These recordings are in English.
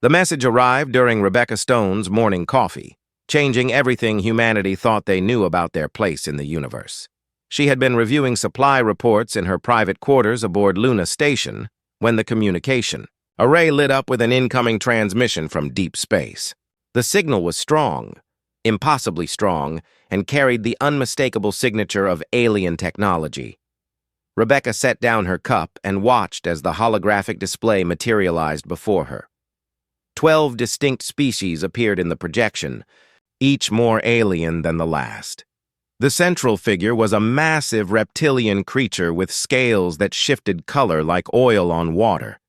The message arrived during Rebecca Stone's morning coffee, changing everything humanity thought they knew about their place in the universe. She had been reviewing supply reports in her private quarters aboard Luna Station when the communication array lit up with an incoming transmission from deep space. The signal was strong, impossibly strong, and carried the unmistakable signature of alien technology. Rebecca set down her cup and watched as the holographic display materialized before her. 12 distinct species appeared in the projection, each more alien than the last. The central figure was a massive reptilian creature with scales that shifted color like oil on water.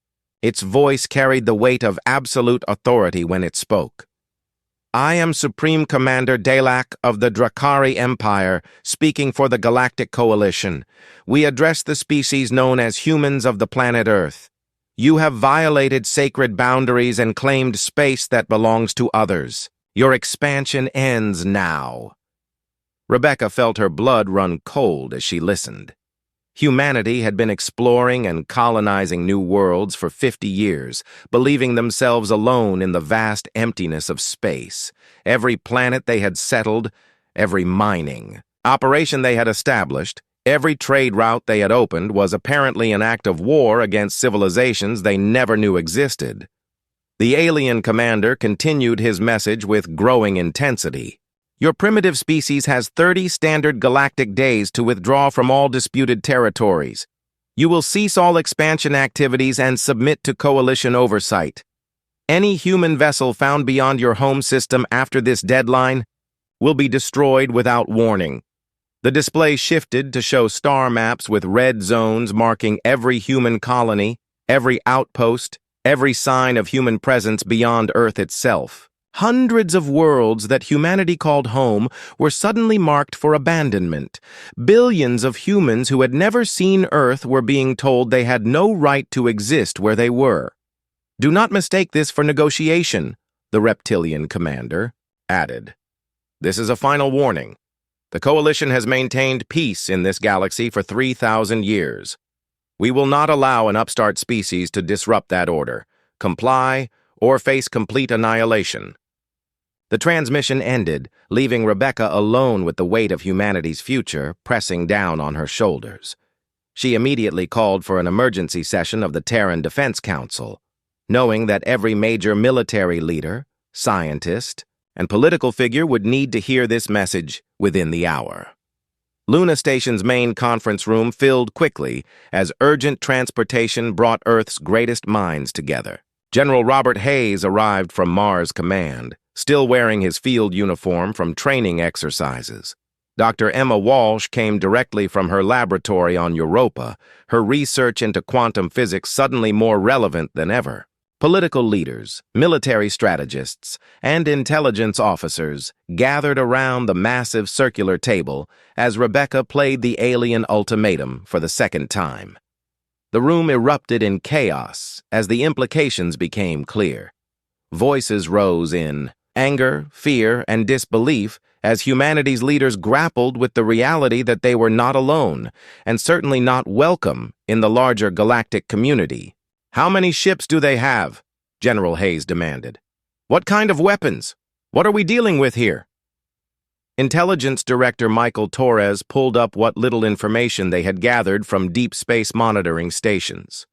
Its voice carried the weight of absolute authority when it spoke. "I am Supreme Commander Dalak of the Drakari Empire, speaking for the Galactic Coalition. We address the species known as humans of the planet Earth. You have violated sacred boundaries and claimed space that belongs to others. Your expansion ends now." Rebecca felt her blood run cold as she listened. Humanity had been exploring and colonizing new worlds for 50 years, believing themselves alone in the vast emptiness of space. Every planet they had settled, every mining operation they had established, every trade route they had opened was apparently an act of war against civilizations they never knew existed. The alien commander continued his message with growing intensity. "Your primitive species has 30 standard galactic days to withdraw from all disputed territories. You will cease all expansion activities and submit to coalition oversight. Any human vessel found beyond your home system after this deadline will be destroyed without warning." The display shifted to show star maps with red zones marking every human colony, every outpost, every sign of human presence beyond Earth itself. Hundreds of worlds that humanity called home were suddenly marked for abandonment. Billions of humans who had never seen Earth were being told they had no right to exist where they were. "Do not mistake this for negotiation," the reptilian commander added. "This is a final warning. The Coalition has maintained peace in this galaxy for 3,000 years. We will not allow an upstart species to disrupt that order, comply, or face complete annihilation." The transmission ended, leaving Rebecca alone with the weight of humanity's future pressing down on her shoulders. She immediately called for an emergency session of the Terran Defense Council, knowing that every major military leader, scientist, and political figure would need to hear this message within the hour. Luna Station's main conference room filled quickly as urgent transportation brought Earth's greatest minds together. General Robert Hayes arrived from Mars Command, still wearing his field uniform from training exercises. Dr. Emma Walsh came directly from her laboratory on Europa, her research into quantum physics suddenly more relevant than ever. Political leaders, military strategists, and intelligence officers gathered around the massive circular table as Rebecca played the alien ultimatum for the second time. The room erupted in chaos as the implications became clear. Voices rose in anger, fear, and disbelief as humanity's leaders grappled with the reality that they were not alone, and certainly not welcome in the larger galactic community. "How many ships do they have?" General Hayes demanded. "What kind of weapons? What are we dealing with here?" Intelligence Director Michael Torres pulled up what little information they had gathered from deep space monitoring stations.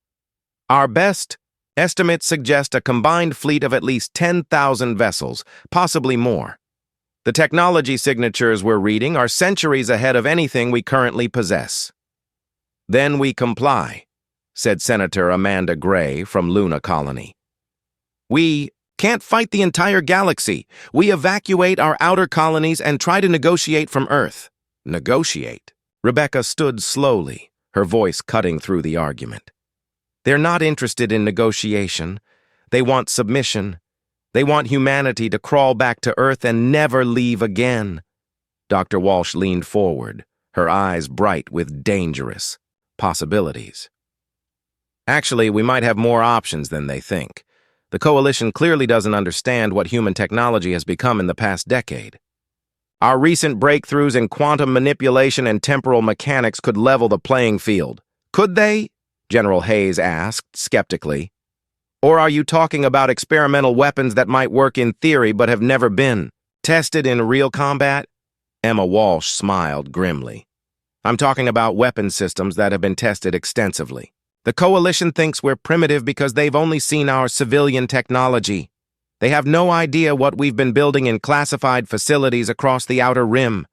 "Our best estimates suggest a combined fleet of at least 10,000 vessels, possibly more. The technology signatures we're reading are centuries ahead of anything we currently possess." "Then we comply," said Senator Amanda Gray from Luna Colony. "We can't fight the entire galaxy. We evacuate our outer colonies and try to negotiate from Earth." "Negotiate?" Rebecca stood slowly, her voice cutting through the argument. "They're not interested in negotiation. They want submission. They want humanity to crawl back to Earth and never leave again." Dr. Walsh leaned forward, her eyes bright with dangerous possibilities. "Actually, we might have more options than they think. The Coalition clearly doesn't understand what human technology has become in the past decade. Our recent breakthroughs in quantum manipulation and temporal mechanics could level the playing field." "Could they?" General Hayes asked skeptically. Or are you talking about experimental weapons that might work in theory but have never been tested in real combat? Emma Walsh smiled grimly. I'm talking about weapon systems that have been tested extensively. The Coalition thinks we're primitive because they've only seen our civilian technology. They have no idea what we've been building in classified facilities across the Outer Rim.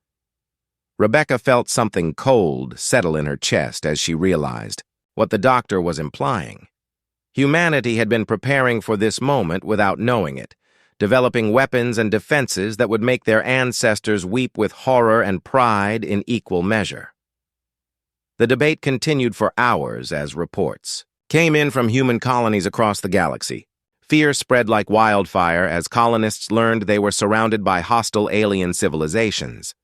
Rebecca felt something cold settle in her chest as she realized what the doctor was implying. Humanity had been preparing for this moment without knowing it, developing weapons and defenses that would make their ancestors weep with horror and pride in equal measure. The debate continued for hours as reports came in from human colonies across the galaxy. Fear spread like wildfire as colonists learned they were surrounded by hostile alien civilizations.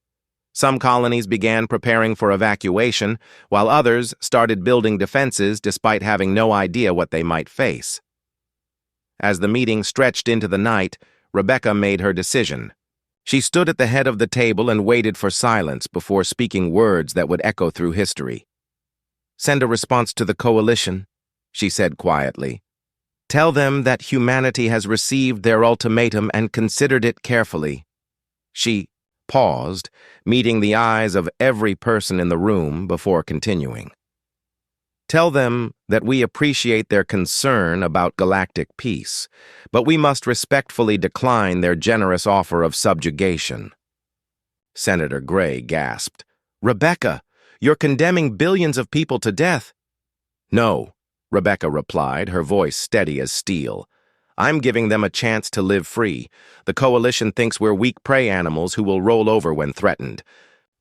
Some colonies began preparing for evacuation, while others started building defenses despite having no idea what they might face. As the meeting stretched into the night, Rebecca made her decision. She stood at the head of the table and waited for silence before speaking words that would echo through history. "Send a response to the Coalition," she said quietly. "Tell them that humanity has received their ultimatum and considered it carefully." She paused, meeting the eyes of every person in the room before continuing. "Tell them that we appreciate their concern about galactic peace, but we must respectfully decline their generous offer of subjugation." Senator Gray gasped. "Rebecca, you're condemning billions of people to death." "No," Rebecca replied, her voice steady as steel. "I'm giving them a chance to live free. The Coalition thinks we're weak prey animals who will roll over when threatened.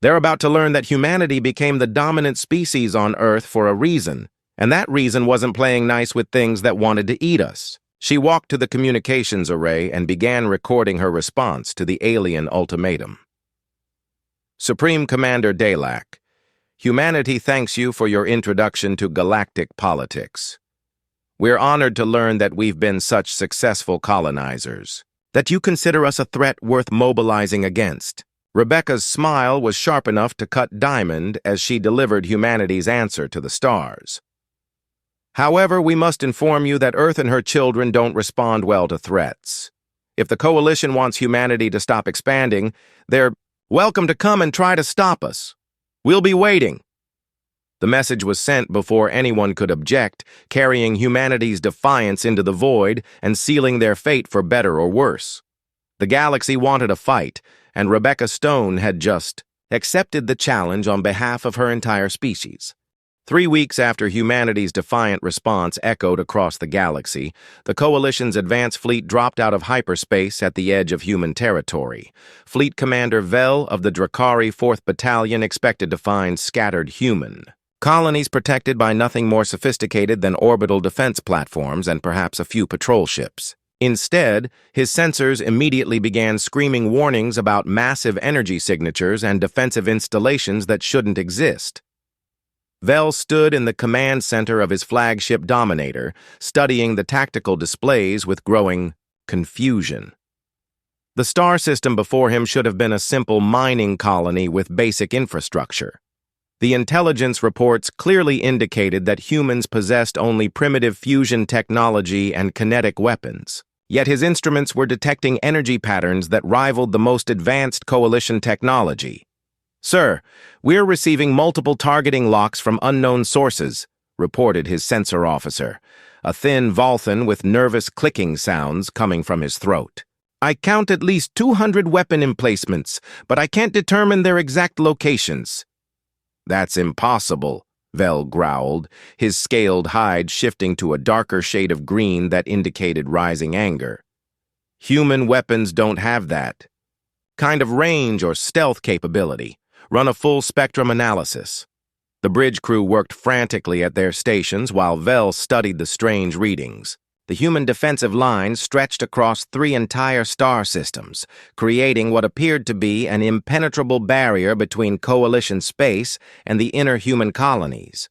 They're about to learn that humanity became the dominant species on Earth for a reason, and that reason wasn't playing nice with things that wanted to eat us." She walked to the communications array and began recording her response to the alien ultimatum. "Supreme Commander Dalak, humanity thanks you for your introduction to galactic politics. We're honored to learn that we've been such successful colonizers, that you consider us a threat worth mobilizing against." Rebecca's smile was sharp enough to cut diamond as she delivered humanity's answer to the stars. "However, we must inform you that Earth and her children don't respond well to threats. If the Coalition wants humanity to stop expanding, they're welcome to come and try to stop us. We'll be waiting." The message was sent before anyone could object, carrying humanity's defiance into the void and sealing their fate for better or worse. The galaxy wanted a fight, and Rebecca Stone had just accepted the challenge on behalf of her entire species. 3 weeks after humanity's defiant response echoed across the galaxy, the Coalition's advance fleet dropped out of hyperspace at the edge of human territory. Fleet Commander Vel of the Drakari 4th Battalion expected to find scattered human colonies protected by nothing more sophisticated than orbital defense platforms and perhaps a few patrol ships. Instead, his sensors immediately began screaming warnings about massive energy signatures and defensive installations that shouldn't exist. Vel stood in the command center of his flagship Dominator, studying the tactical displays with growing confusion. The star system before him should have been a simple mining colony with basic infrastructure. The intelligence reports clearly indicated that humans possessed only primitive fusion technology and kinetic weapons. Yet his instruments were detecting energy patterns that rivaled the most advanced Coalition technology. "Sir, we're receiving multiple targeting locks from unknown sources," reported his sensor officer, a thin Volthan with nervous clicking sounds coming from his throat. "I count at least 200 weapon emplacements, but I can't determine their exact locations." "That's impossible," Vel growled, his scaled hide shifting to a darker shade of green that indicated rising anger. "Human weapons don't have that kind of range or stealth capability. Run a full spectrum analysis." The bridge crew worked frantically at their stations while Vel studied the strange readings. The human defensive lines stretched across 3 entire star systems, creating what appeared to be an impenetrable barrier between Coalition space and the inner human colonies.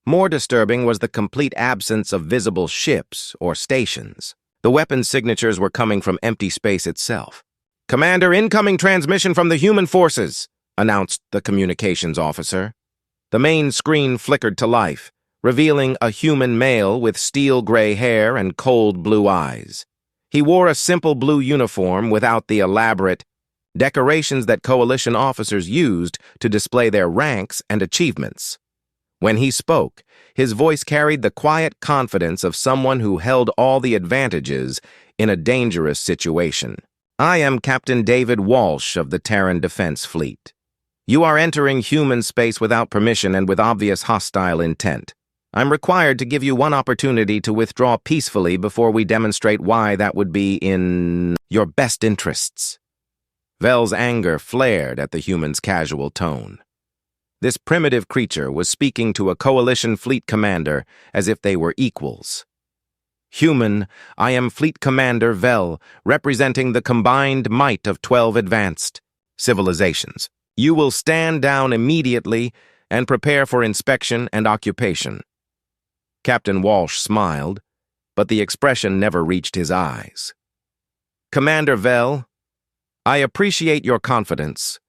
More disturbing was the complete absence of visible ships or stations. The weapons signatures were coming from empty space itself. "Commander, incoming transmission from the human forces," announced the communications officer. The main screen flickered to life, revealing a human male with steel-gray hair and cold blue eyes. He wore a simple blue uniform without the elaborate decorations that Coalition officers used to display their ranks and achievements. When he spoke, his voice carried the quiet confidence of someone who held all the advantages in a dangerous situation. I am Captain David Walsh of the Terran Defense Fleet. You are entering human space without permission and with obvious hostile intent. I'm required to give you one opportunity to withdraw peacefully before we demonstrate why that would be in your best interests. Vel's anger flared at the human's casual tone. This primitive creature was speaking to a Coalition fleet commander as if they were equals. Human, I am Fleet Commander Vel, representing the combined might of 12 advanced civilizations. You will stand down immediately and prepare for inspection and occupation. Captain Walsh smiled, but the expression never reached his eyes. Commander Vel, I appreciate your confidence,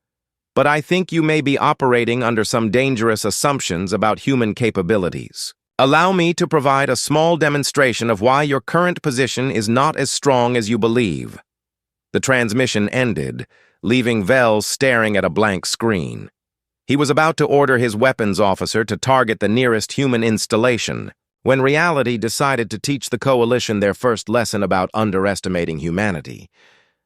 but I think you may be operating under some dangerous assumptions about human capabilities. Allow me to provide a small demonstration of why your current position is not as strong as you believe. The transmission ended, leaving Vel staring at a blank screen. He was about to order his weapons officer to target the nearest human installation, when reality decided to teach the Coalition their first lesson about underestimating humanity.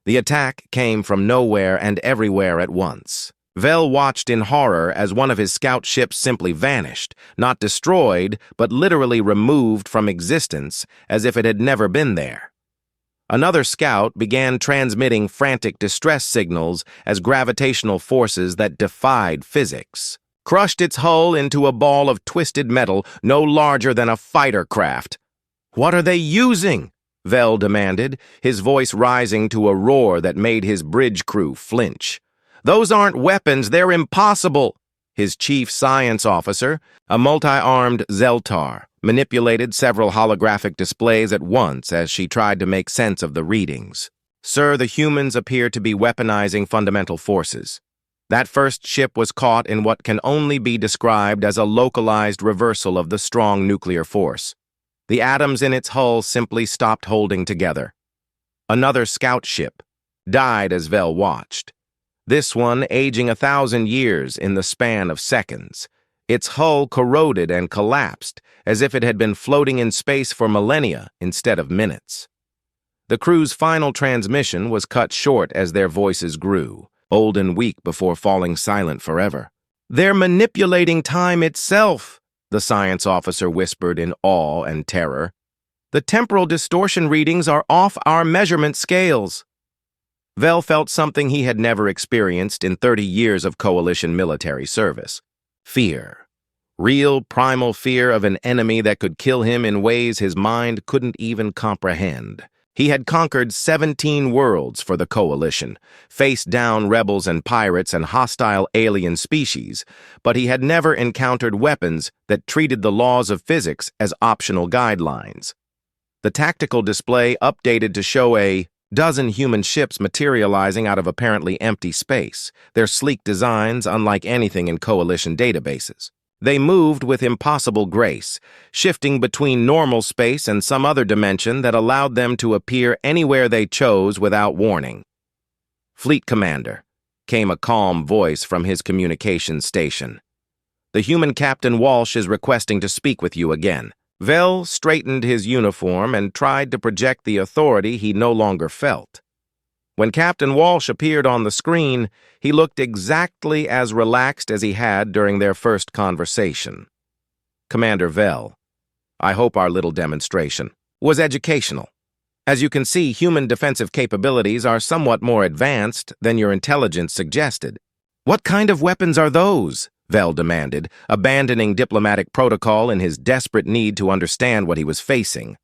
The attack came from nowhere and everywhere at once. Vel watched in horror as one of his scout ships simply vanished, not destroyed, but literally removed from existence as if it had never been there. Another scout began transmitting frantic distress signals as gravitational forces that defied physics crushed its hull into a ball of twisted metal no larger than a fighter craft. What are they using? Vel demanded, his voice rising to a roar that made his bridge crew flinch. Those aren't weapons, they're impossible. His chief science officer, a multi-armed Zeltar, manipulated several holographic displays at once as she tried to make sense of the readings. Sir, the humans appear to be weaponizing fundamental forces. That first ship was caught in what can only be described as a localized reversal of the strong nuclear force. The atoms in its hull simply stopped holding together. Another scout ship died as Vel watched. This one aging 1,000 years in the span of seconds. Its hull corroded and collapsed, as if it had been floating in space for millennia instead of minutes. The crew's final transmission was cut short as their voices grew, old and weak before falling silent forever. They're manipulating time itself, the science officer whispered in awe and terror. The temporal distortion readings are off our measurement scales. Vel felt something he had never experienced in 30 years of Coalition military service. Fear. Real, primal fear of an enemy that could kill him in ways his mind couldn't even comprehend. He had conquered 17 worlds for the Coalition, faced down rebels and pirates and hostile alien species, but he had never encountered weapons that treated the laws of physics as optional guidelines. The tactical display updated to show a dozen human ships materializing out of apparently empty space, their sleek designs unlike anything in Coalition databases. They moved with impossible grace, shifting between normal space and some other dimension that allowed them to appear anywhere they chose without warning. Fleet Commander, came a calm voice from his communications station. The human Captain Walsh is requesting to speak with you again. Vel straightened his uniform and tried to project the authority he no longer felt. When Captain Walsh appeared on the screen, he looked exactly as relaxed as he had during their first conversation. Commander Vel, I hope our little demonstration was educational. As you can see, human defensive capabilities are somewhat more advanced than your intelligence suggested. What kind of weapons are those? Vel demanded, abandoning diplomatic protocol in his desperate need to understand what he was facing.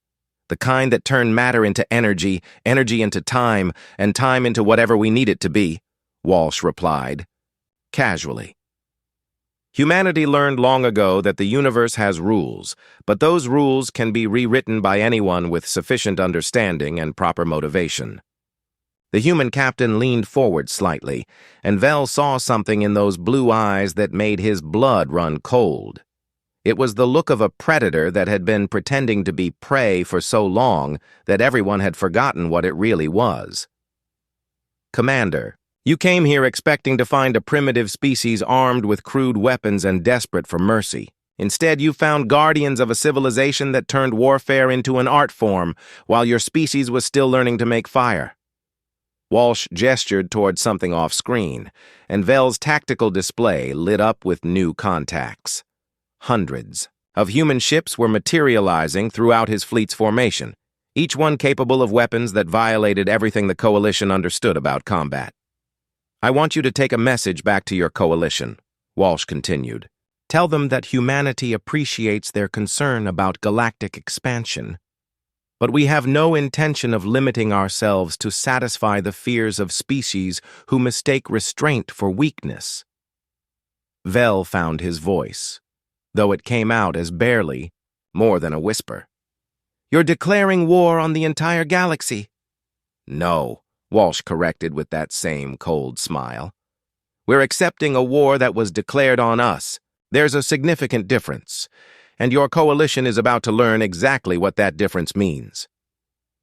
The kind that turn matter into energy, energy into time, and time into whatever we need it to be, Walsh replied, casually. Humanity learned long ago that the universe has rules, but those rules can be rewritten by anyone with sufficient understanding and proper motivation. The human captain leaned forward slightly, and Vel saw something in those blue eyes that made his blood run cold. It was the look of a predator that had been pretending to be prey for so long that everyone had forgotten what it really was. Commander, you came here expecting to find a primitive species armed with crude weapons and desperate for mercy. Instead, you found guardians of a civilization that turned warfare into an art form while your species was still learning to make fire. Walsh gestured toward something off-screen, and Vel's tactical display lit up with new contacts. Hundreds of human ships were materializing throughout his fleet's formation, each one capable of weapons that violated everything the Coalition understood about combat. I want you to take a message back to your Coalition, Walsh continued. Tell them that humanity appreciates their concern about galactic expansion. But we have no intention of limiting ourselves to satisfy the fears of species who mistake restraint for weakness. Vel found his voice, though it came out as barely more than a whisper. You're declaring war on the entire galaxy. No, Walsh corrected with that same cold smile. We're accepting a war that was declared on us. There's a significant difference, and your Coalition is about to learn exactly what that difference means.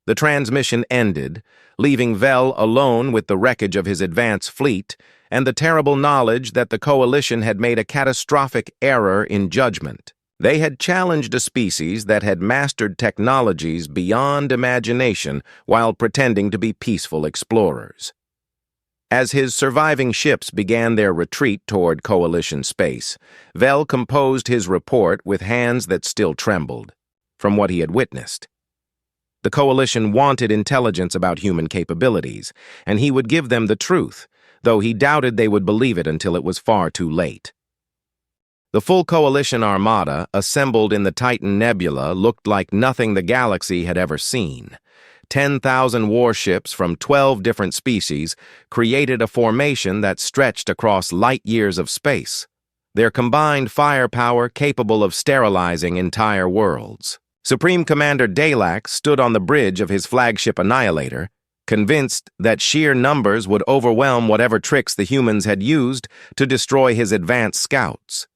The transmission ended, leaving Vel alone with the wreckage of his advance fleet and the terrible knowledge that the Coalition had made a catastrophic error in judgment. They had challenged a species that had mastered technologies beyond imagination while pretending to be peaceful explorers. As his surviving ships began their retreat toward Coalition space, Vel composed his report with hands that still trembled from what he had witnessed. The Coalition wanted intelligence about human capabilities, and he would give them the truth, though he doubted they would believe it until it was far too late. The full Coalition armada, assembled in the Titan Nebula, looked like nothing the galaxy had ever seen. 10,000 warships from 12 different species created a formation that stretched across light years of space, their combined firepower capable of sterilizing entire worlds. Supreme Commander Dalak stood on the bridge of his flagship Annihilator, convinced that sheer numbers would overwhelm whatever tricks the humans had used to destroy his advanced scouts.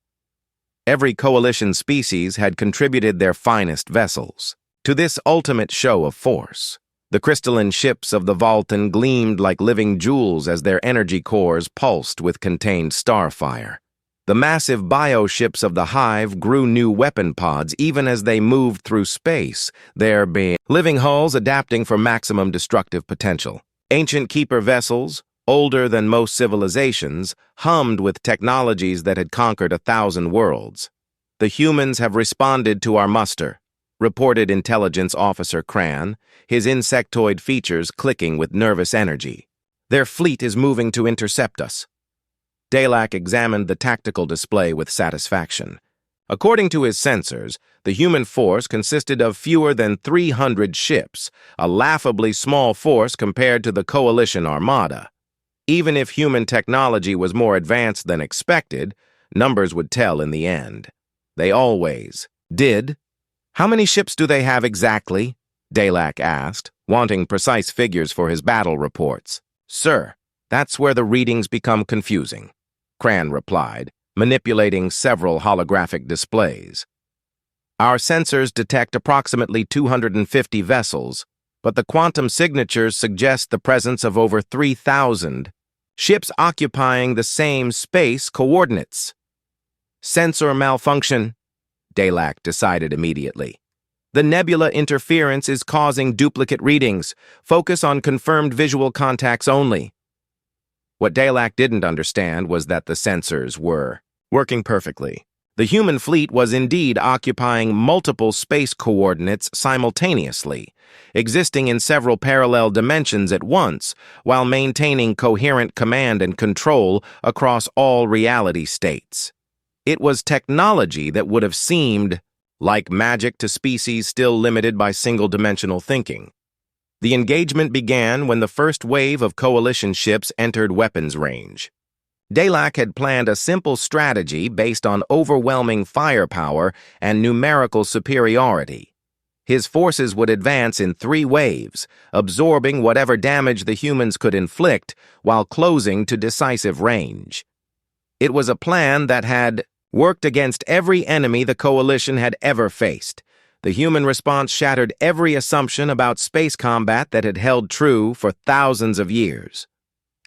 Every Coalition species had contributed their finest vessels to this ultimate show of force. The crystalline ships of the Vulcan gleamed like living jewels as their energy cores pulsed with contained starfire. The massive bioships of the Hive grew new weapon pods even as they moved through space, there being living hulls adapting for maximum destructive potential. Ancient Keeper vessels, older than most civilizations, hummed with technologies that had conquered 1,000 worlds. The humans have responded to our muster, reported Intelligence Officer Cran, his insectoid features clicking with nervous energy. Their fleet is moving to intercept us. Dalak examined the tactical display with satisfaction. According to his sensors, the human force consisted of fewer than 300 ships, a laughably small force compared to the Coalition armada. Even if human technology was more advanced than expected, numbers would tell in the end. They always did. How many ships do they have exactly? Dalak asked, wanting precise figures for his battle reports. Sir, that's where the readings become confusing, Cran replied, manipulating several holographic displays. Our sensors detect approximately 250 vessels, but the quantum signatures suggest the presence of over 3,000 ships occupying the same space coordinates. Sensor malfunction, Dalak decided immediately. The nebula interference is causing duplicate readings. Focus on confirmed visual contacts only. What Dalak didn't understand was that the sensors were working perfectly. The human fleet was indeed occupying multiple space coordinates simultaneously, existing in several parallel dimensions at once, while maintaining coherent command and control across all reality states. It was technology that would have seemed like magic to species still limited by single-dimensional thinking. The engagement began when the first wave of Coalition ships entered weapons range. Dalak had planned a simple strategy based on overwhelming firepower and numerical superiority. His forces would advance in 3 waves, absorbing whatever damage the humans could inflict while closing to decisive range. It was a plan that had worked against every enemy the Coalition had ever faced. The human response shattered every assumption about space combat that had held true for thousands of years.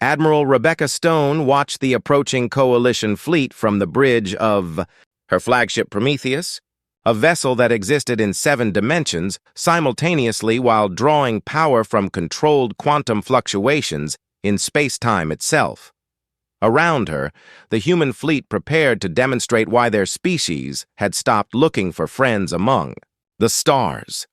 Admiral Rebecca Stone watched the approaching Coalition fleet from the bridge of her flagship Prometheus, a vessel that existed in 7 dimensions simultaneously while drawing power from controlled quantum fluctuations in space-time itself. Around her, the human fleet prepared to demonstrate why their species had stopped looking for friends among the stars.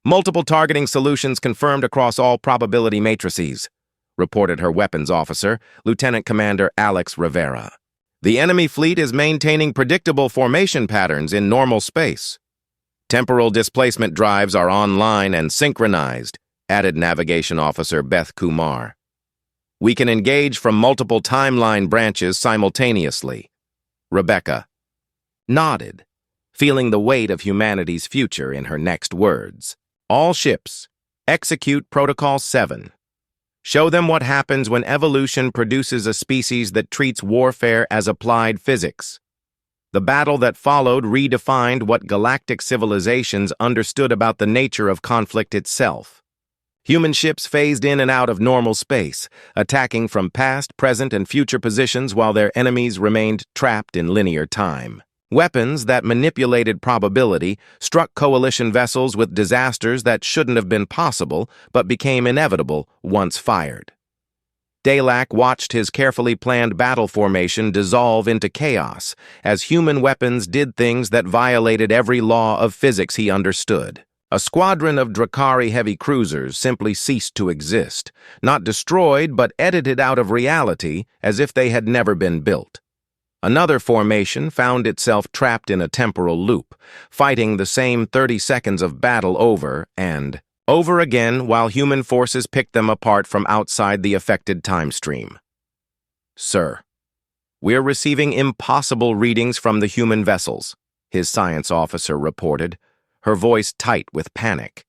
Multiple targeting solutions confirmed across all probability matrices, reported her weapons officer, Lieutenant Commander Alex Rivera. The enemy fleet is maintaining predictable formation patterns in normal space. Temporal displacement drives are online and synchronized, added Navigation Officer Beth Kumar. We can engage from multiple timeline branches simultaneously. Rebecca nodded, feeling the weight of humanity's future in her next words. All ships, execute Protocol 7. Show them what happens when evolution produces a species that treats warfare as applied physics. The battle that followed redefined what galactic civilizations understood about the nature of conflict itself. Human ships phased in and out of normal space, attacking from past, present, and future positions while their enemies remained trapped in linear time. Weapons that manipulated probability struck Coalition vessels with disasters that shouldn't have been possible but became inevitable once fired. Daylac watched his carefully planned battle formation dissolve into chaos as human weapons did things that violated every law of physics he understood. A squadron of Drakari heavy cruisers simply ceased to exist, not destroyed but edited out of reality as if they had never been built. Another formation found itself trapped in a temporal loop, fighting the same 30 seconds of battle over and over again while human forces picked them apart from outside the affected time stream. Sir, we're receiving impossible readings from the human vessels, his science officer reported, her voice tight with panic.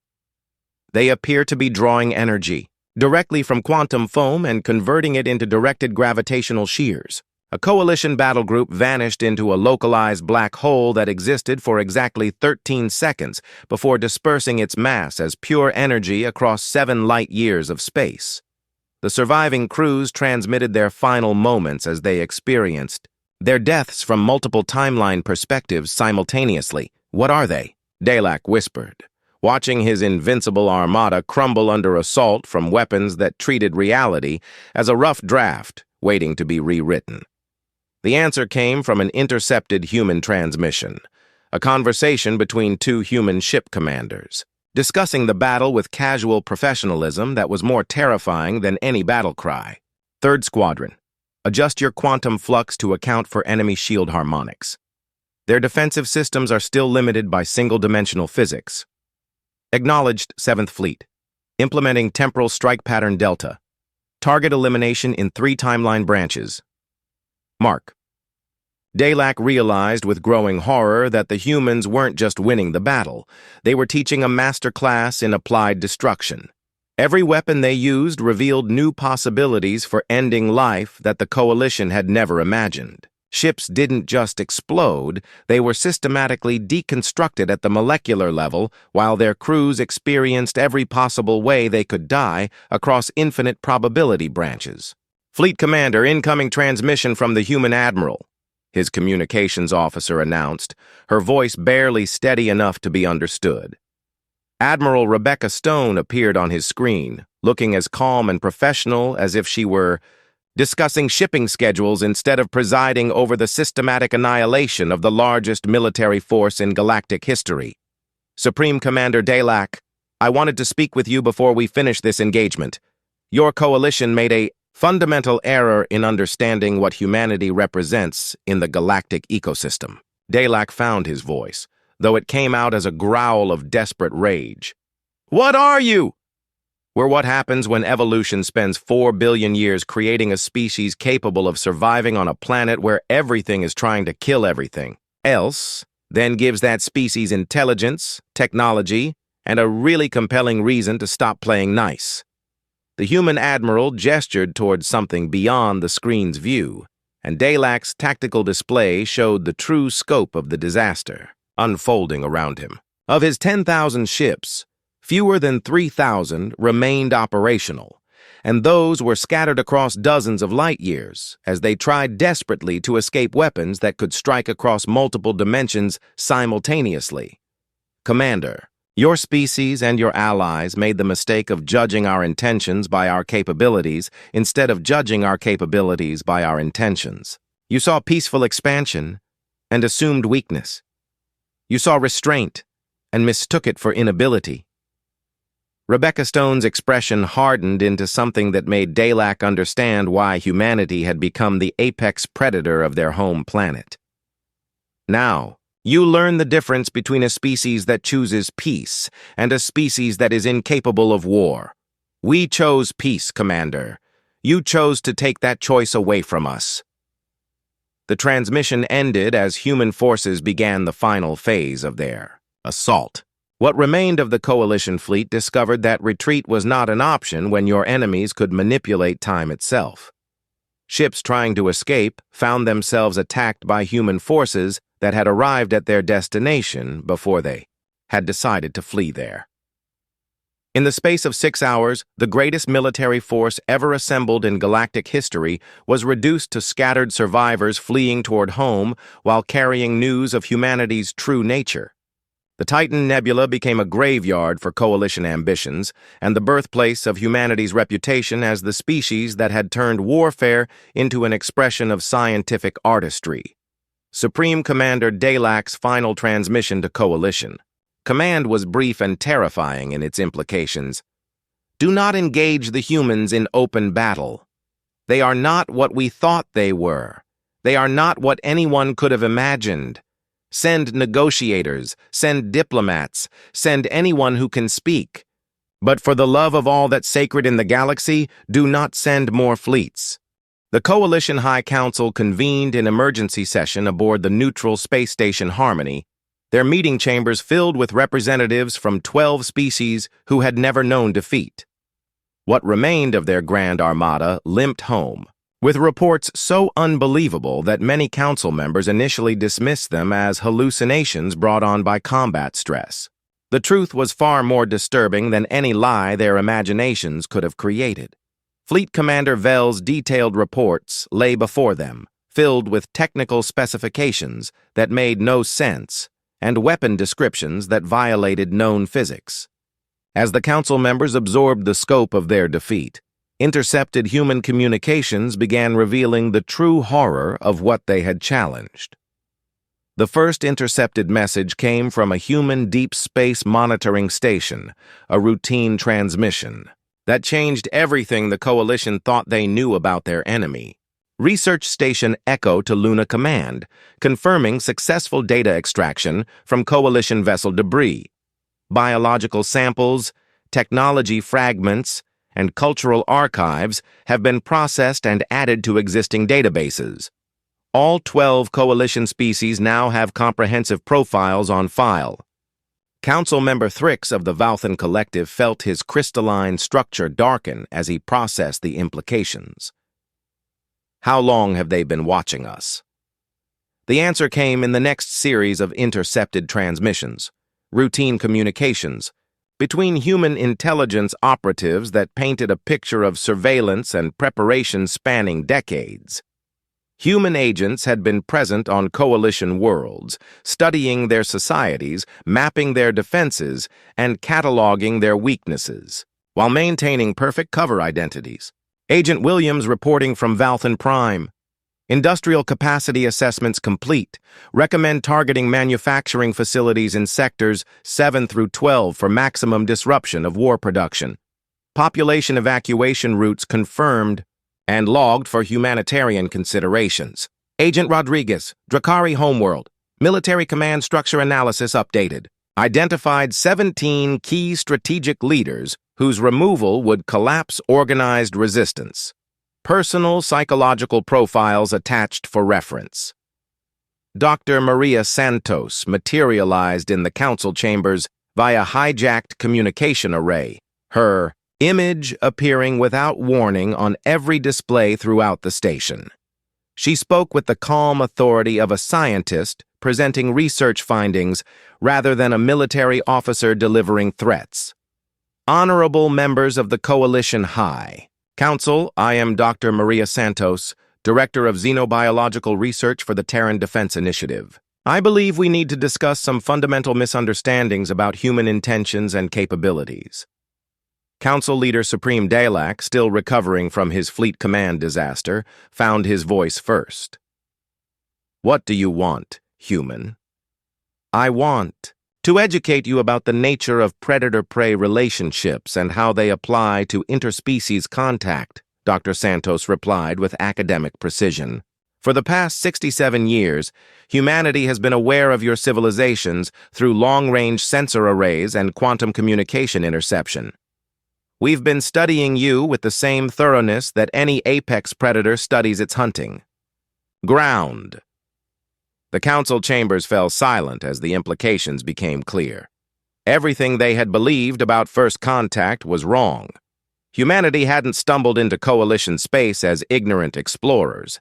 They appear to be drawing energy directly from quantum foam and converting it into directed gravitational shears. A Coalition battle group vanished into a localized black hole that existed for exactly 13 seconds before dispersing its mass as pure energy across 7 light-years of space. The surviving crews transmitted their final moments as they experienced their deaths from multiple timeline perspectives simultaneously. What are they? Daylac whispered, watching his invincible armada crumble under assault from weapons that treated reality as a rough draft waiting to be rewritten. The answer came from an intercepted human transmission, a conversation between 2 human ship commanders, discussing the battle with casual professionalism that was more terrifying than any battle cry. 3rd Squadron, adjust your quantum flux to account for enemy shield harmonics. Their defensive systems are still limited by single-dimensional physics. Acknowledged 7th Fleet, implementing temporal strike pattern Delta. Target elimination in 3 timeline branches. Mark. Daylac realized with growing horror that the humans weren't just winning the battle. They were teaching a master class in applied destruction. Every weapon they used revealed new possibilities for ending life that the Coalition had never imagined. Ships didn't just explode, they were systematically deconstructed at the molecular level while their crews experienced every possible way they could die across infinite probability branches. Fleet Commander, incoming transmission from the human admiral, his communications officer announced, her voice barely steady enough to be understood. Admiral Rebecca Stone appeared on his screen, looking as calm and professional as if she were discussing shipping schedules instead of presiding over the systematic annihilation of the largest military force in galactic history. Supreme Commander Daylac, I wanted to speak with you before we finish this engagement. Your Coalition made a fundamental error in understanding what humanity represents in the galactic ecosystem. Daylac found his voice, though it came out as a growl of desperate rage. What are you? We're what happens when evolution spends 4 billion years creating a species capable of surviving on a planet where everything is trying to kill everything else, then gives that species intelligence, technology, and a really compelling reason to stop playing nice. The human admiral gestured towards something beyond the screen's view, and Dalak's tactical display showed the true scope of the disaster unfolding around him. Of his 10,000 ships, fewer than 3,000 remained operational, and those were scattered across dozens of light years as they tried desperately to escape weapons that could strike across multiple dimensions simultaneously. Commander, your species and your allies made the mistake of judging our intentions by our capabilities instead of judging our capabilities by our intentions. You saw peaceful expansion and assumed weakness. You saw restraint and mistook it for inability. Rebecca Stone's expression hardened into something that made Dalak understand why humanity had become the apex predator of their home planet. Now, you learn the difference between a species that chooses peace and a species that is incapable of war. We chose peace, Commander. You chose to take that choice away from us. The transmission ended as human forces began the final phase of their assault. What remained of the Coalition fleet discovered that retreat was not an option when your enemies could manipulate time itself. Ships trying to escape found themselves attacked by human forces that had arrived at their destination before they had decided to flee there. In the space of 6 hours, the greatest military force ever assembled in galactic history was reduced to scattered survivors fleeing toward home while carrying news of humanity's true nature. The Titan Nebula became a graveyard for Coalition ambitions and the birthplace of humanity's reputation as the species that had turned warfare into an expression of scientific artistry. Supreme Commander Dalak's final transmission to Coalition. Command was brief and terrifying in its implications. Do not engage the humans in open battle. They are not what we thought they were. They are not what anyone could have imagined. Send negotiators, send diplomats, send anyone who can speak. But for the love of all that's sacred in the galaxy, do not send more fleets. The Coalition High Council convened in emergency session aboard the neutral space station Harmony, their meeting chambers filled with representatives from 12 species who had never known defeat. What remained of their grand armada limped home, with reports so unbelievable that many council members initially dismissed them as hallucinations brought on by combat stress. The truth was far more disturbing than any lie their imaginations could have created. Fleet Commander Vell's detailed reports lay before them, filled with technical specifications that made no sense and weapon descriptions that violated known physics. As the council members absorbed the scope of their defeat, intercepted human communications began revealing the true horror of what they had challenged. The first intercepted message came from a human deep space monitoring station, a routine transmission that changed everything the Coalition thought they knew about their enemy. Research Station Echo to Luna Command, confirming successful data extraction from Coalition vessel debris. Biological samples, technology fragments, and cultural archives have been processed and added to existing databases. All 12 Coalition species now have comprehensive profiles on file. Council member Thrix of the Valthan Collective felt his crystalline structure darken as he processed the implications. How long have they been watching us? The answer came in the next series of intercepted transmissions, routine communications, between human intelligence operatives that painted a picture of surveillance and preparation spanning decades. Human agents had been present on Coalition worlds, studying their societies, mapping their defenses, and cataloging their weaknesses, while maintaining perfect cover identities. Agent Williams reporting from Valthan Prime. Industrial capacity assessments complete. Recommend targeting manufacturing facilities in sectors 7 through 12 for maximum disruption of war production. Population evacuation routes confirmed and logged for humanitarian considerations. Agent Rodriguez, Drakari Homeworld. Military command structure analysis updated. Identified 17 key strategic leaders whose removal would collapse organized resistance. Personal psychological profiles attached for reference. Dr. Maria Santos materialized in the council chambers via hijacked communication array, her image appearing without warning on every display throughout the station. She spoke with the calm authority of a scientist presenting research findings rather than a military officer delivering threats. Honorable members of the Coalition High Council, I am Dr. Maria Santos, Director of Xenobiological Research for the Terran Defense Initiative. I believe we need to discuss some fundamental misunderstandings about human intentions and capabilities. Council Leader Supreme Dalak, still recovering from his Fleet Command disaster, found his voice first. What do you want, human? I want to educate you about the nature of predator-prey relationships and how they apply to interspecies contact, Dr. Santos replied with academic precision. For the past 67 years, humanity has been aware of your civilizations through long-range sensor arrays and quantum communication interception. We've been studying you with the same thoroughness that any apex predator studies its hunting. Ground. The council chambers fell silent as the implications became clear. Everything they had believed about first contact was wrong. Humanity hadn't stumbled into coalition space as ignorant explorers.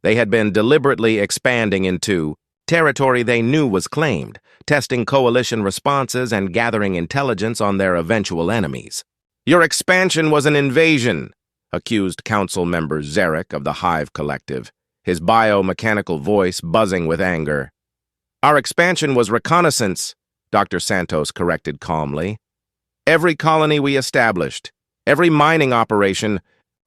They had been deliberately expanding into territory they knew was claimed, testing coalition responses and gathering intelligence on their eventual enemies. Your expansion was an invasion, accused Council Member Zarek of the Hive Collective, his biomechanical voice buzzing with anger. Our expansion was reconnaissance, Dr. Santos corrected calmly. Every colony we established, every mining operation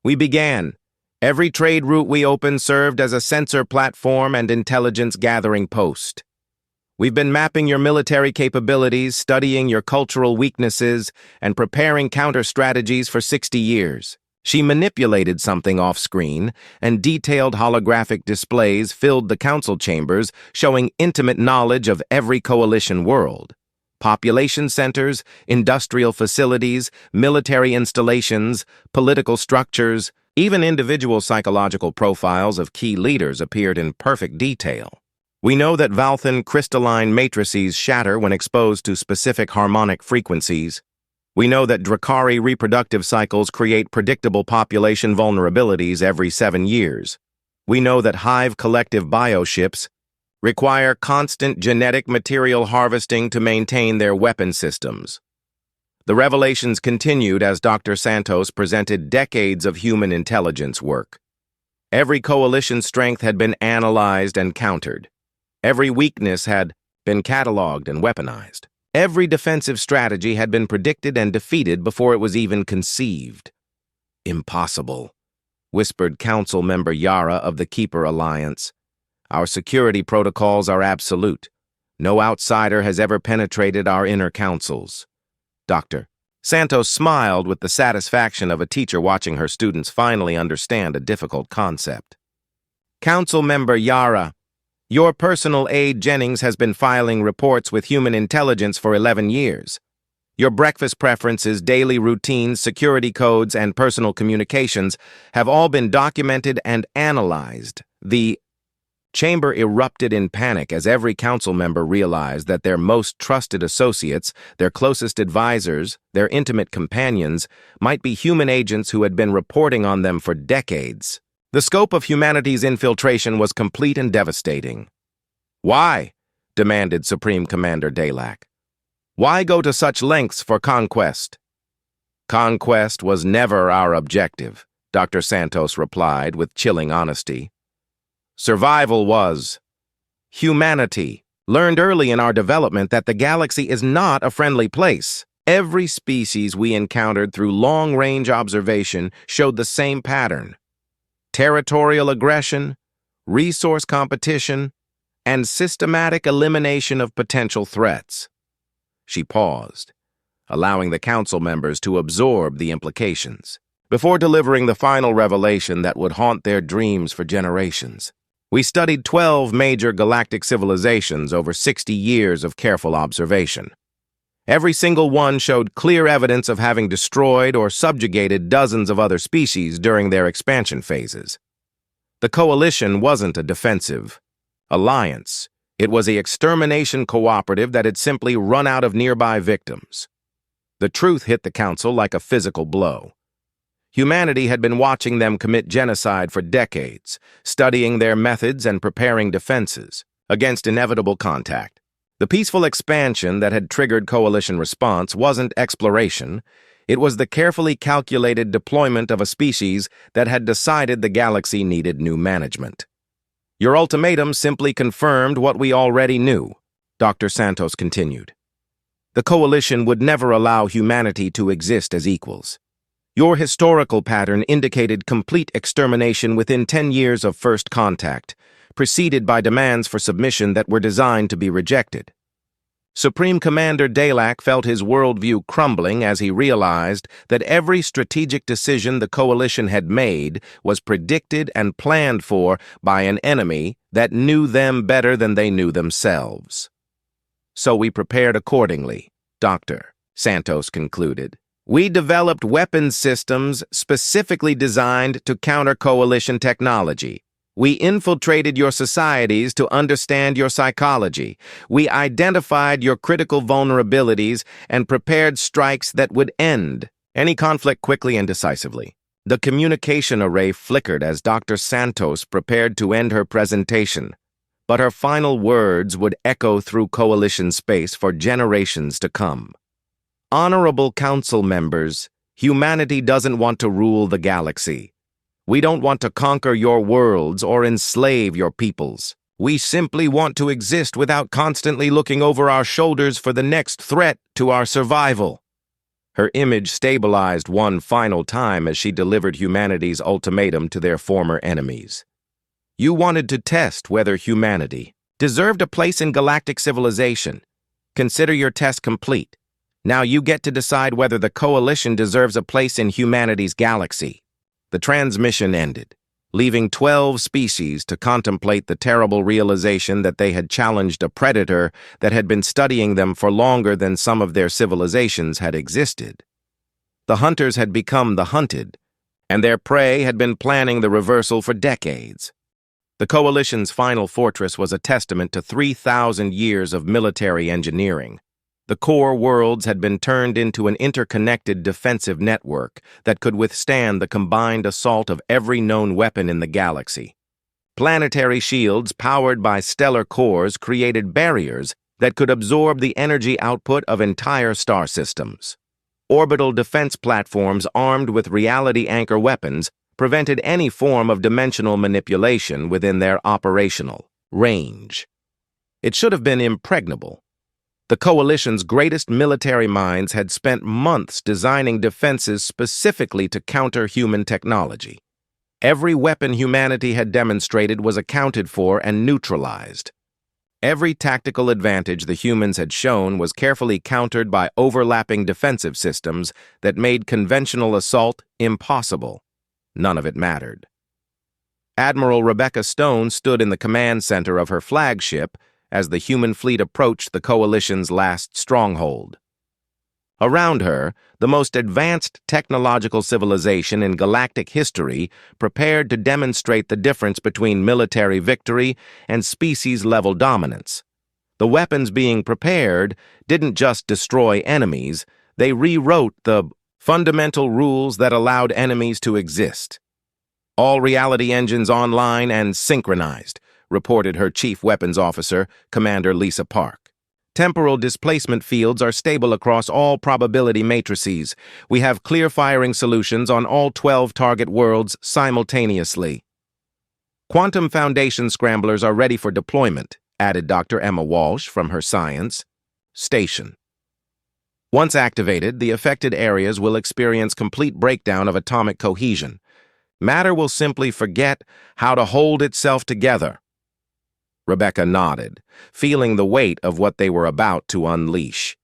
we began, every trade route we opened served as a sensor platform and intelligence gathering post. We've been mapping your military capabilities, studying your cultural weaknesses, and preparing counter-strategies for 60 years. She manipulated something off-screen, and detailed holographic displays filled the council chambers, showing intimate knowledge of every coalition world. Population centers, industrial facilities, military installations, political structures, even individual psychological profiles of key leaders appeared in perfect detail. We know that Valthan crystalline matrices shatter when exposed to specific harmonic frequencies. We know that Drakari reproductive cycles create predictable population vulnerabilities every 7 years. We know that Hive collective bioships require constant genetic material harvesting to maintain their weapon systems. The revelations continued as Dr. Santos presented decades of human intelligence work. Every coalition strength had been analyzed and countered. Every weakness had been cataloged and weaponized. Every defensive strategy had been predicted and defeated before it was even conceived. Impossible, whispered Council Member Yara of the Keeper Alliance. Our security protocols are absolute. No outsider has ever penetrated our inner councils. Dr. Santos smiled with the satisfaction of a teacher watching her students finally understand a difficult concept. Council Member Yara, your personal aide Jennings has been filing reports with human intelligence for 11 years. Your breakfast preferences, daily routines, security codes, and personal communications have all been documented and analyzed. The chamber erupted in panic as every council member realized that their most trusted associates, their closest advisors, their intimate companions, might be human agents who had been reporting on them for decades. The scope of humanity's infiltration was complete and devastating. Why? Demanded Supreme Commander Dalak. Why go to such lengths for conquest? Conquest was never our objective, Dr. Santos replied with chilling honesty. Survival was. Humanity learned early in our development that the galaxy is not a friendly place. Every species we encountered through long-range observation showed the same pattern. Territorial aggression, resource competition, and systematic elimination of potential threats. She paused, allowing the council members to absorb the implications, before delivering the final revelation that would haunt their dreams for generations. We studied 12 major galactic civilizations over 60 years of careful observation. Every single one showed clear evidence of having destroyed or subjugated dozens of other species during their expansion phases. The coalition wasn't a defensive alliance. It was the extermination cooperative that had simply run out of nearby victims. The truth hit the council like a physical blow. Humanity had been watching them commit genocide for decades, studying their methods and preparing defenses against inevitable contact. The peaceful expansion that had triggered coalition response wasn't exploration. It was the carefully calculated deployment of a species that had decided the galaxy needed new management. Your ultimatum simply confirmed what we already knew, Dr. Santos continued. The coalition would never allow humanity to exist as equals. Your historical pattern indicated complete extermination within 10 years of first contact, preceded by demands for submission that were designed to be rejected. Supreme Commander Dalak felt his worldview crumbling as he realized that every strategic decision the coalition had made was predicted and planned for by an enemy that knew them better than they knew themselves. So we prepared accordingly, Dr. Santos concluded. We developed weapons systems specifically designed to counter coalition technology. We infiltrated your societies to understand your psychology. We identified your critical vulnerabilities and prepared strikes that would end any conflict quickly and decisively. The communication array flickered as Dr. Santos prepared to end her presentation, but her final words would echo through coalition space for generations to come. Honorable Council members, humanity doesn't want to rule the galaxy. We don't want to conquer your worlds or enslave your peoples. We simply want to exist without constantly looking over our shoulders for the next threat to our survival. Her image stabilized one final time as she delivered humanity's ultimatum to their former enemies. You wanted to test whether humanity deserved a place in galactic civilization. Consider your test complete. Now you get to decide whether the coalition deserves a place in humanity's galaxy. The transmission ended, leaving 12 species to contemplate the terrible realization that they had challenged a predator that had been studying them for longer than some of their civilizations had existed. The hunters had become the hunted, and their prey had been planning the reversal for decades. The coalition's final fortress was a testament to 3,000 years of military engineering. The core worlds had been turned into an interconnected defensive network that could withstand the combined assault of every known weapon in the galaxy. Planetary shields powered by stellar cores created barriers that could absorb the energy output of entire star systems. Orbital defense platforms armed with reality anchor weapons prevented any form of dimensional manipulation within their operational range. It should have been impregnable. The coalition's greatest military minds had spent months designing defenses specifically to counter human technology. Every weapon humanity had demonstrated was accounted for and neutralized. Every tactical advantage the humans had shown was carefully countered by overlapping defensive systems that made conventional assault impossible. None of it mattered. Admiral Rebecca Stone stood in the command center of her flagship as the human fleet approached the coalition's last stronghold. Around her, the most advanced technological civilization in galactic history prepared to demonstrate the difference between military victory and species-level dominance. The weapons being prepared didn't just destroy enemies, they rewrote the fundamental rules that allowed enemies to exist. All reality engines online and synchronized, reported her chief weapons officer, Commander Lisa Park. Temporal displacement fields are stable across all probability matrices. We have clear firing solutions on all 12 target worlds simultaneously. Quantum Foundation scramblers are ready for deployment, added Dr. Emma Walsh from her science station. Once activated, the affected areas will experience complete breakdown of atomic cohesion. Matter will simply forget how to hold itself together. Rebecca nodded, feeling the weight of what they were about to unleash.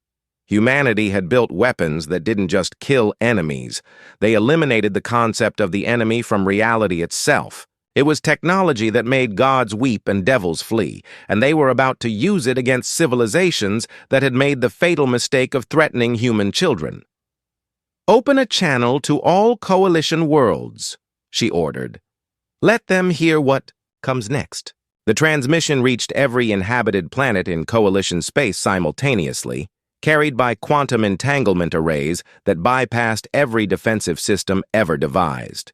Humanity had built weapons that didn't just kill enemies. They eliminated the concept of the enemy from reality itself. It was technology that made gods weep and devils flee, and they were about to use it against civilizations that had made the fatal mistake of threatening human children. Open a channel to all coalition worlds, she ordered. Let them hear what comes next. The transmission reached every inhabited planet in coalition space simultaneously, carried by quantum entanglement arrays that bypassed every defensive system ever devised.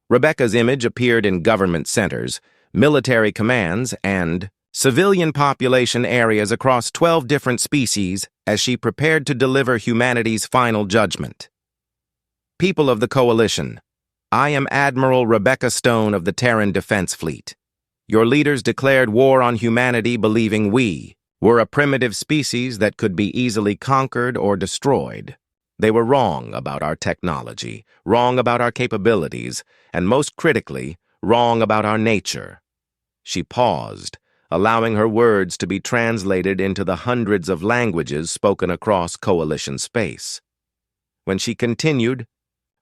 Rebecca's image appeared in government centers, military commands, and civilian population areas across 12 different species as she prepared to deliver humanity's final judgment. People of the Coalition, I am Admiral Rebecca Stone of the Terran Defense Fleet. Your leaders declared war on humanity, believing we were a primitive species that could be easily conquered or destroyed. They were wrong about our technology, wrong about our capabilities, and most critically, wrong about our nature. She paused, allowing her words to be translated into the hundreds of languages spoken across Coalition space. When she continued,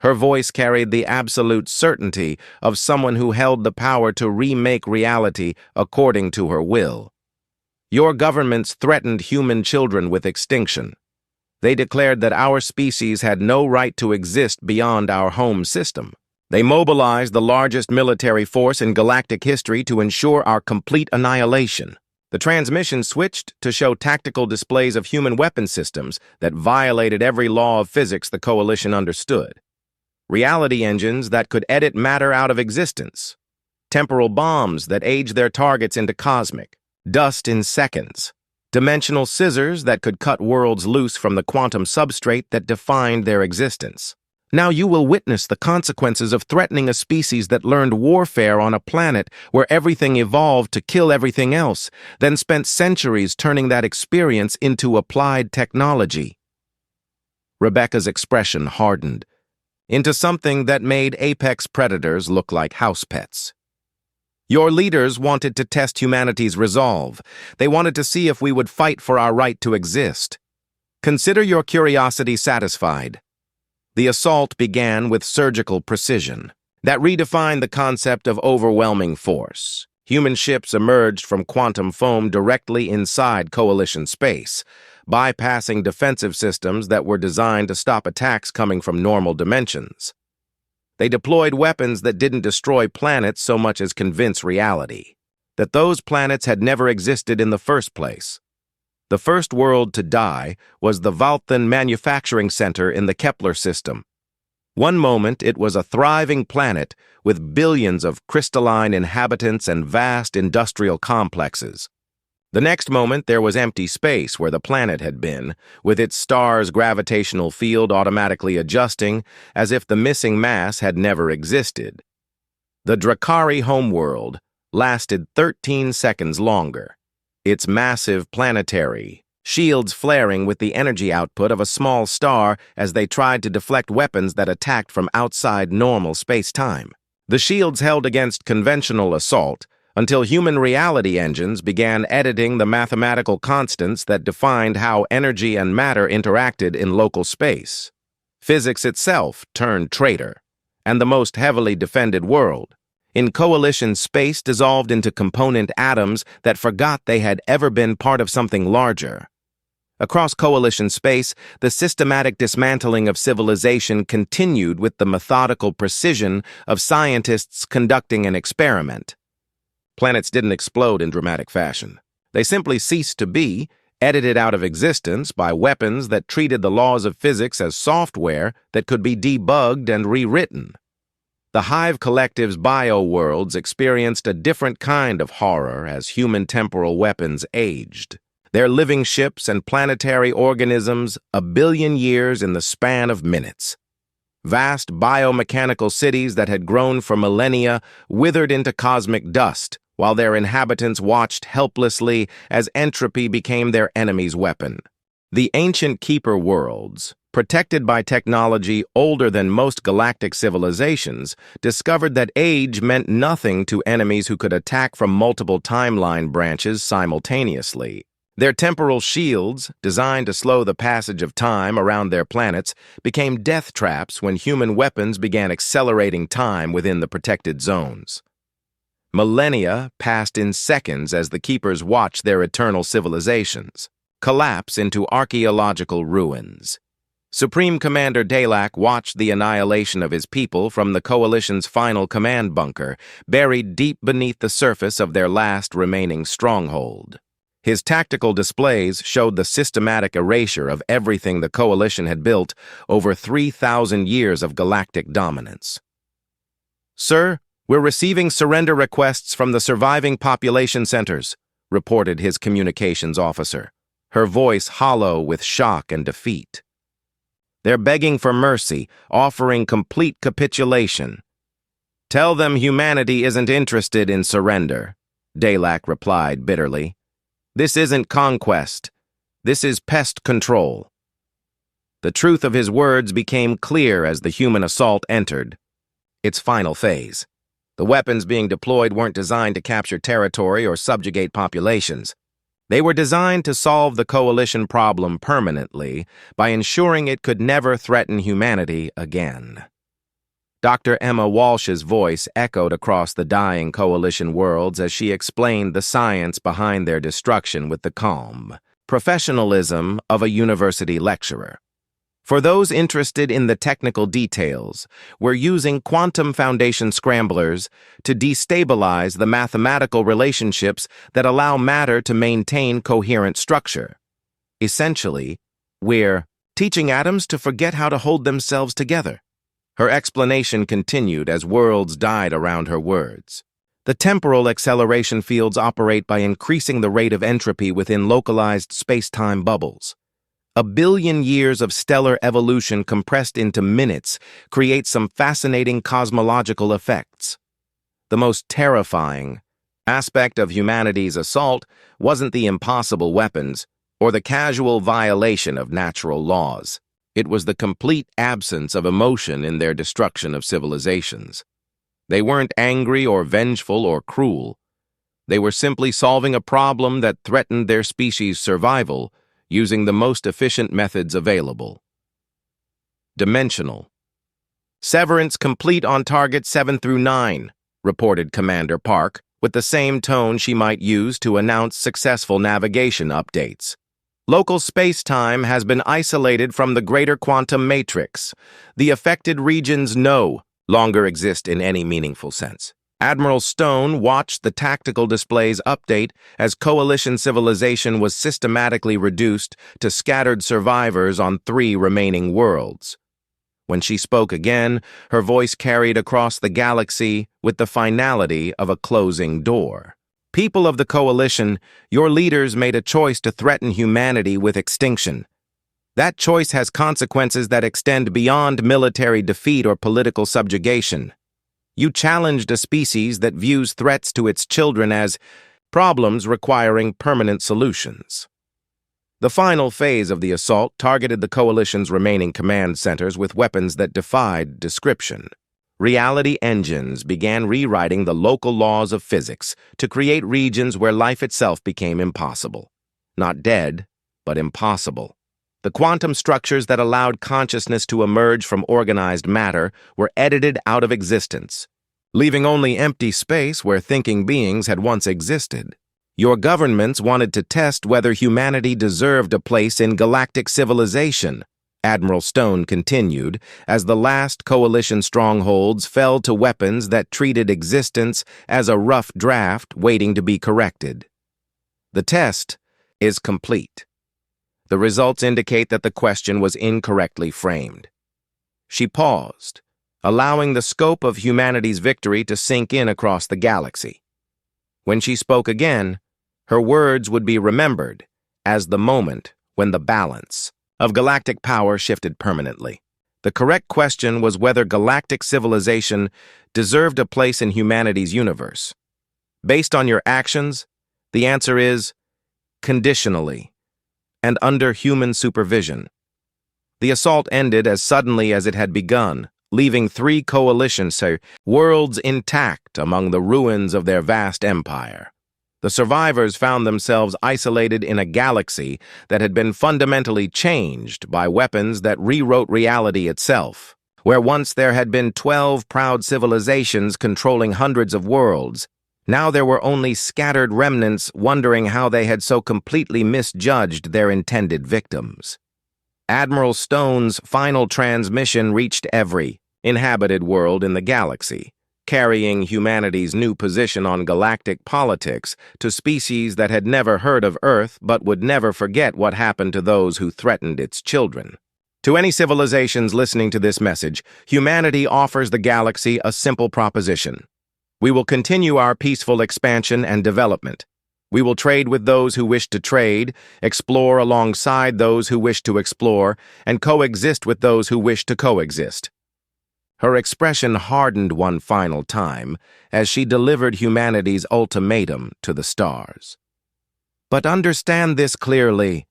her voice carried the absolute certainty of someone who held the power to remake reality according to her will. Your governments threatened human children with extinction. They declared that our species had no right to exist beyond our home system. They mobilized the largest military force in galactic history to ensure our complete annihilation. The transmission switched to show tactical displays of human weapon systems that violated every law of physics the Coalition understood. Reality engines that could edit matter out of existence. Temporal bombs that age their targets into cosmic dust in seconds. Dimensional scissors that could cut worlds loose from the quantum substrate that defined their existence. Now you will witness the consequences of threatening a species that learned warfare on a planet where everything evolved to kill everything else, then spent centuries turning that experience into applied technology. Rebecca's expression hardened into something that made apex predators look like house pets. Your leaders wanted to test humanity's resolve. They wanted to see if we would fight for our right to exist. Consider your curiosity satisfied. The assault began with surgical precision that redefined the concept of overwhelming force. Human ships emerged from quantum foam directly inside Coalition space, bypassing defensive systems that were designed to stop attacks coming from normal dimensions. They deployed weapons that didn't destroy planets so much as convince reality that those planets had never existed in the first place. The first world to die was the Valthan Manufacturing Center in the Kepler system. One moment it was a thriving planet with billions of crystalline inhabitants and vast industrial complexes. The next moment there was empty space where the planet had been, with its star's gravitational field automatically adjusting as if the missing mass had never existed. The Drakari homeworld lasted 13 seconds longer, its massive planetary shields flaring with the energy output of a small star as they tried to deflect weapons that attacked from outside normal space-time. The shields held against conventional assault until human reality engines began editing the mathematical constants that defined how energy and matter interacted in local space. Physics itself turned traitor, and the most heavily defended world. In Coalition space dissolved into component atoms that forgot they had ever been part of something larger. Across Coalition space, the systematic dismantling of civilization continued with the methodical precision of scientists conducting an experiment. Planets didn't explode in dramatic fashion. They simply ceased to be, edited out of existence by weapons that treated the laws of physics as software that could be debugged and rewritten. The Hive Collective's bio-worlds experienced a different kind of horror as human temporal weapons aged. Their living ships and planetary organisms a billion years in the span of minutes. Vast biomechanical cities that had grown for millennia withered into cosmic dust, while their inhabitants watched helplessly as entropy became their enemy's weapon. The ancient Keeper worlds, protected by technology older than most galactic civilizations, discovered that age meant nothing to enemies who could attack from multiple timeline branches simultaneously. Their temporal shields, designed to slow the passage of time around their planets, became death traps when human weapons began accelerating time within the protected zones. Millennia passed in seconds as the Keepers watched their eternal civilizations collapse into archaeological ruins. Supreme Commander Dalak watched the annihilation of his people from the Coalition's final command bunker, buried deep beneath the surface of their last remaining stronghold. His tactical displays showed the systematic erasure of everything the Coalition had built over 3,000 years of galactic dominance. "Sir, we're receiving surrender requests from the surviving population centers," reported his communications officer, her voice hollow with shock and defeat. "They're begging for mercy, offering complete capitulation." "Tell them humanity isn't interested in surrender," Dalak replied bitterly. "This isn't conquest. This is pest control." The truth of his words became clear as the human assault entered its final phase. The weapons being deployed weren't designed to capture territory or subjugate populations. They were designed to solve the Coalition problem permanently by ensuring it could never threaten humanity again. Dr. Emma Walsh's voice echoed across the dying Coalition worlds as she explained the science behind their destruction with the calm professionalism of a university lecturer. "For those interested in the technical details, we're using quantum foundation scramblers to destabilize the mathematical relationships that allow matter to maintain coherent structure. Essentially, we're teaching atoms to forget how to hold themselves together." Her explanation continued as worlds died around her words. The temporal acceleration fields operate by increasing the rate of entropy within localized space-time bubbles. 1 billion years of stellar evolution compressed into minutes create some fascinating cosmological effects. The most terrifying aspect of humanity's assault wasn't the impossible weapons or the casual violation of natural laws. It was the complete absence of emotion in their destruction of civilizations. They weren't angry or vengeful or cruel. They were simply solving a problem that threatened their species' survival using the most efficient methods available. Dimensional. "Severance complete on target 7 through 9, reported Commander Park, with the same tone she might use to announce successful navigation updates. "Local space-time has been isolated from the greater quantum matrix. The affected regions no longer exist in any meaningful sense." Admiral Stone watched the tactical displays update as Coalition civilization was systematically reduced to scattered survivors on 3 remaining worlds. When she spoke again, her voice carried across the galaxy with the finality of a closing door. "People of the Coalition, your leaders made a choice to threaten humanity with extinction. That choice has consequences that extend beyond military defeat or political subjugation. You challenged a species that views threats to its children as problems requiring permanent solutions." The final phase of the assault targeted the Coalition's remaining command centers with weapons that defied description. Reality engines began rewriting the local laws of physics to create regions where life itself became impossible. Not dead, but impossible. The quantum structures that allowed consciousness to emerge from organized matter were edited out of existence, leaving only empty space where thinking beings had once existed. Your governments wanted to test whether humanity deserved a place in galactic civilization, Admiral Stone continued, as the last Coalition strongholds fell to weapons that treated existence as a rough draft waiting to be corrected. The test is complete. The results indicate that the question was incorrectly framed. She paused, allowing the scope of humanity's victory to sink in across the galaxy. When she spoke again, her words would be remembered as the moment when the balance of galactic power shifted permanently. The correct question was whether galactic civilization deserved a place in humanity's universe. Based on your actions, the answer is conditionally and under human supervision. The assault ended as suddenly as it had begun, leaving 3 Coalition worlds intact among the ruins of their vast empire. The survivors found themselves isolated in a galaxy that had been fundamentally changed by weapons that rewrote reality itself. Where once there had been 12 proud civilizations controlling hundreds of worlds, now there were only scattered remnants wondering how they had so completely misjudged their intended victims. Admiral Stone's final transmission reached every inhabited world in the galaxy, carrying humanity's new position on galactic politics to species that had never heard of Earth but would never forget what happened to those who threatened its children. To any civilizations listening to this message, humanity offers the galaxy a simple proposition. We will continue our peaceful expansion and development. We will trade with those who wish to trade, explore alongside those who wish to explore, and coexist with those who wish to coexist. Her expression hardened one final time as she delivered humanity's ultimatum to the stars. But understand this clearly.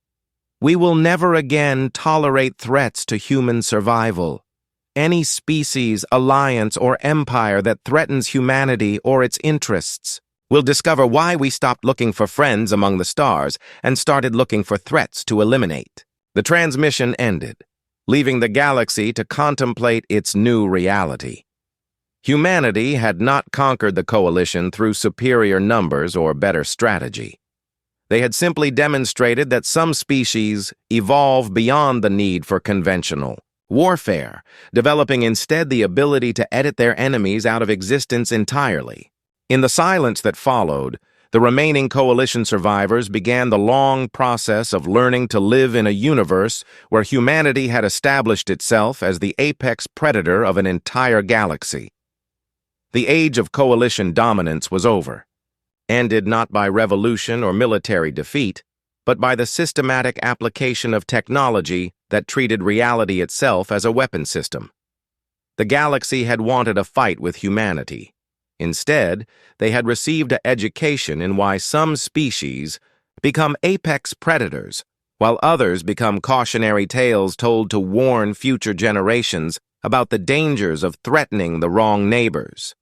We will never again tolerate threats to human survival. Any species, alliance, or empire that threatens humanity or its interests will discover why we stopped looking for friends among the stars and started looking for threats to eliminate. The transmission ended, leaving the galaxy to contemplate its new reality. Humanity had not conquered the coalition through superior numbers or better strategy. They had simply demonstrated that some species evolve beyond the need for conventional warfare, developing instead the ability to edit their enemies out of existence entirely. In the silence that followed, the remaining coalition survivors began the long process of learning to live in a universe where humanity had established itself as the apex predator of an entire galaxy. The age of coalition dominance was over, ended not by revolution or military defeat, but by the systematic application of technology that treated reality itself as a weapon system. The galaxy had wanted a fight with humanity. Instead, they had received an education in why some species become apex predators, while others become cautionary tales told to warn future generations about the dangers of threatening the wrong neighbors.